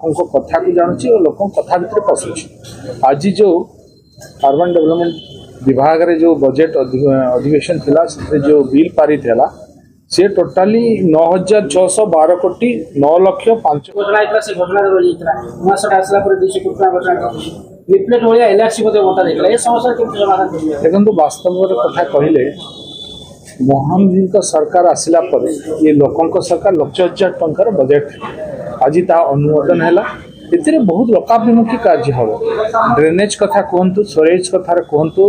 लोकों कथा को जानूँ और लोक कथा भितर पशुची। आज जो अर्बन डेवलपमेंट विभाग रे जो बजेट अधिवेशन थिला जो बिल पारित है से टोटाली 9612 कोटी 9,05,000 देखो वास्तव कथा कहले मोहन जी का सरकार आसिला पर ये लोकों सरकार लक्ष हजार टंकार बजेट आज ता अनुमोदन है ए बहुत लोकाभिमुखी कार्य हम ड्रेनेज कथा कहतु स्वरेज कथा कहतु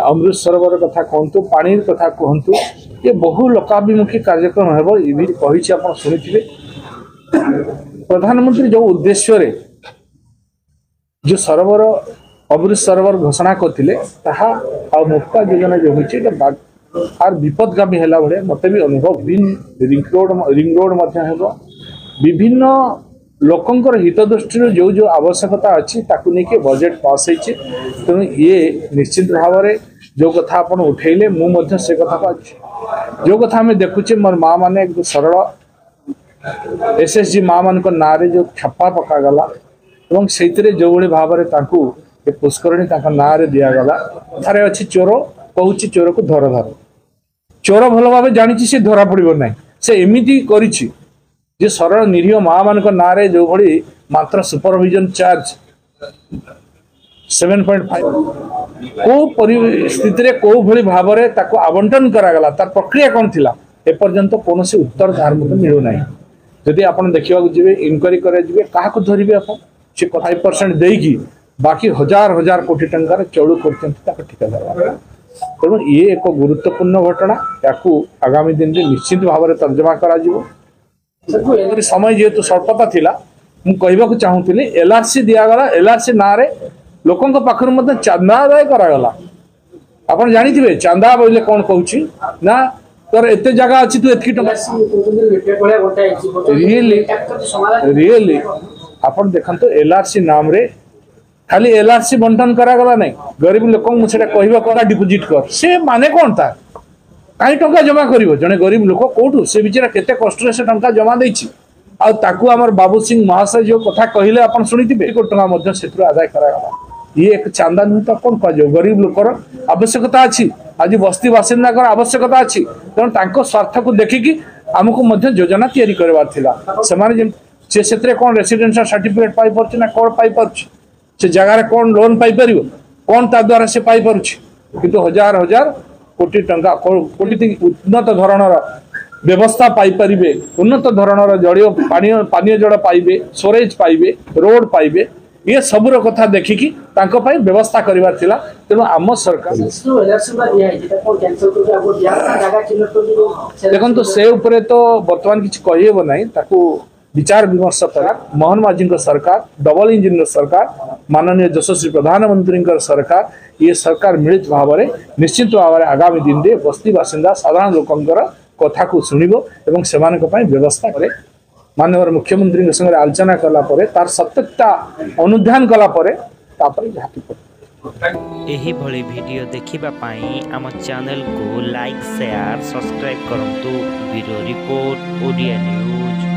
अमृत सरोवर कथा कहतु पानी कथा कहतु ये बहु लोकाभिमुखी कार्यक्रम है आप शुणी प्रधानमंत्री जो उद्देश्य रे जो सरोवर अमृत सरोवर घोषणा करते मुक्ता योजना जो होती आर विपदगामी है भाई मत भी अनुभव रिंग रोड विभिन्न लोकंकर हित दृष्टि जो जो आवश्यकता अच्छी नहीं बजेट पास होती तेणु ये निश्चित भाव में जो कथा आप उठेले मुझे से कथा जो कथा आम देखुचे मोर माँ मैंने एक सरल एसएसजी माँ मान ना जो छापा पकागला और से जो भाव में पुष्करणी ना दिगला थारे अच्छी चोर कहूँ चोर को धर धर चोर भल भाव जानी से धरा पड़ो ना से एमती कर सरल निरीह माँ मान ना जो भली मात्र सुपरविजन चार्ज 7.5 को परिस्थिति को भली भाव में आवंटन करागला तार प्रक्रिया कौन थी एपर्यंत कौन से उत्तर तार मत मिलूना जदि आप देखा जी इनक्वारी करे क्या धरवे आप 5% देकी बाकी हजार हजार कोटी टंकार चौड़ कर ठिकादार तेणु ये एक गुरुत्वपूर्ण घटना या आगामी दिन में निश्चित भाव में तर्जमा कर समय जेहेतु स्वल्पता थिला मु कहबाकू चाहूली एलआरसी दिगला एलआरसी ना लोकों पाखर मत चांदा आदाय करागला आप जानी चांदा बोले कौन कहूँ ना तोर एत जगह अच्छी तू एतकी रियली आप देखो एलआरसी नाम रे खाली एलआरसी बंटन करागला नहीं गरीब लोक मुझे कहवा डिपोजिट कर से माने कौन था कहीं टंका जमा कर जड़े गरीब लोक कौटू से बेचारा केते कष्ट से टंका जमा देछि आमर बाबू सिंह महाशय जो कथा कहले आप शुणी टंका से आदाय करागला ये एक चांदा नुह तो कौन कह गरीब लोकर आवश्यकता अच्छी आज बस्ती बासिंदा आवश्यकता अच्छी तेणु स्वार्थ को देखिकी आमको योजना तैयारी करवार से कौन रेसिडेंशियल सर्टिफिकेट पाई पार्छ ना कौन पाई पार्छ से जगार कौन लोन पाई पार कौन ता द्वारा से पाई पारुछि किंतु हजार हजार कोटी टंका कोटी उन्नत धरणर व्यवस्था पाई परिबे उन्नत धरणर जड़ीय पानीय जल पाइबे स्टोरेज पाइबे रोड पाइबे ये सबुर कथा देखिकी व्यवस्था करवार थिला तेणु आम सरकार देखो से उपरे तो वर्तमान किसी कहीहब ना विचार विमर्श कर मोहन माझी सरकार डबल इंजिन सरकार माननीय यशस्वी प्रधानमंत्री सरकार ये सरकार मिलित भाव में निश्चित भाव में आगामी दिन में बस्ती बासिंदा साधारण लोकंर कथा को शुणव और से व्यवस्था करे माननीय मुख्यमंत्री संगे आलोचना कलापर तार सत्यता अनुधान कलापर एही भली वीडियो देखिबा पाई आम चैनल को लाइक शेयर सब्सक्राइब करंतु ब्यूरो रिपोर्ट ओडिया न्यूज।